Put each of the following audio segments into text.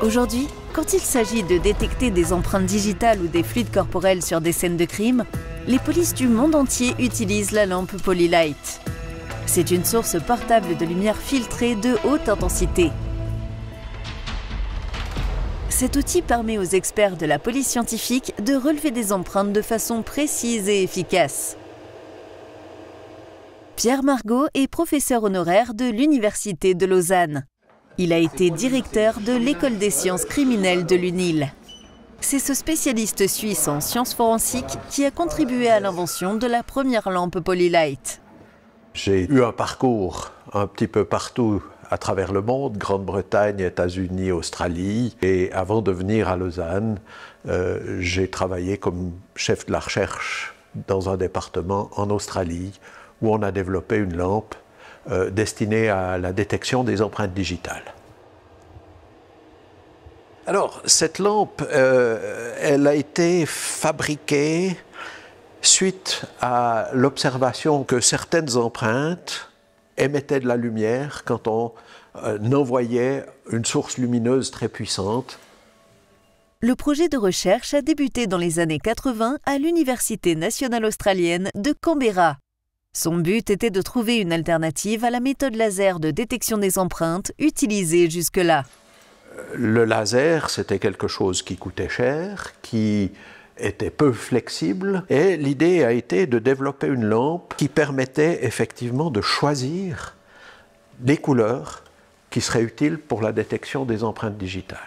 Aujourd'hui, quand il s'agit de détecter des empreintes digitales ou des fluides corporels sur des scènes de crime, les polices du monde entier utilisent la lampe Polylight. C'est une source portable de lumière filtrée de haute intensité. Cet outil permet aux experts de la police scientifique de relever des empreintes de façon précise et efficace. Pierre Margot est professeur honoraire de l'Université de Lausanne. Il a été directeur de l'École des sciences criminelles de l'UNIL. C'est ce spécialiste suisse en sciences forensiques qui a contribué à l'invention de la première lampe Polylight. J'ai eu un parcours un petit peu partout à travers le monde, Grande-Bretagne, États-Unis, Australie. Et avant de venir à Lausanne, j'ai travaillé comme chef de la recherche dans un département en Australie où on a développé une lampe destinée à la détection des empreintes digitales. Alors, cette lampe, elle a été fabriquée suite à l'observation que certaines empreintes émettaient de la lumière quand on envoyait une source lumineuse très puissante. Le projet de recherche a débuté dans les années 80 à l'Université nationale australienne de Canberra. Son but était de trouver une alternative à la méthode laser de détection des empreintes utilisée jusque-là. Le laser, c'était quelque chose qui coûtait cher, qui était peu flexible, et l'idée a été de développer une lampe qui permettait effectivement de choisir des couleurs qui seraient utiles pour la détection des empreintes digitales.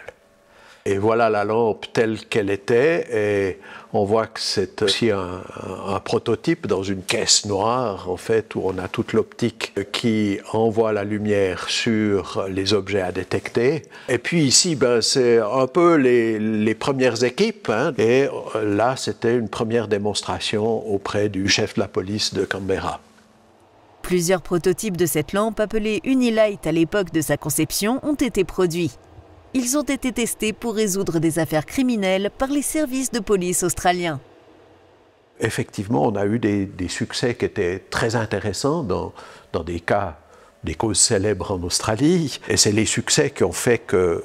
Et voilà la lampe telle qu'elle était, et on voit que c'est aussi un prototype dans une caisse noire, en fait, où on a toute l'optique qui envoie la lumière sur les objets à détecter. Et puis ici, c'est un peu les premières équipes, hein, et là, c'était une première démonstration auprès du chef de la police de Canberra. Plusieurs prototypes de cette lampe, appelée Unilight à l'époque de sa conception, ont été produits. Ils ont été testés pour résoudre des affaires criminelles par les services de police australiens. Effectivement, on a eu des succès qui étaient très intéressants dans des cas, des causes célèbres en Australie. Et c'est les succès qui ont fait que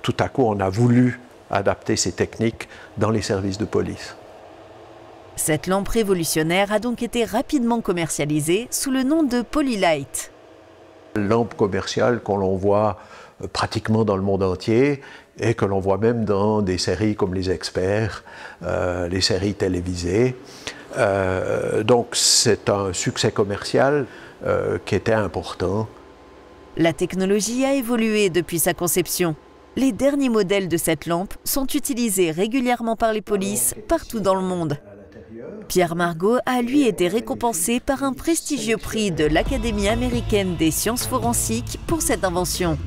tout à coup, on a voulu adapter ces techniques dans les services de police. Cette lampe révolutionnaire a donc été rapidement commercialisée sous le nom de Polylight. Lampe commerciale qu'on l'on voit pratiquement dans le monde entier et que l'on voit même dans des séries comme Les Experts, les séries télévisées. Donc c'est un succès commercial qui était important. La technologie a évolué depuis sa conception. Les derniers modèles de cette lampe sont utilisés régulièrement par les polices partout dans le monde. Pierre Margot a lui été récompensé par un prestigieux prix de l'Académie américaine des sciences forensiques pour cette invention.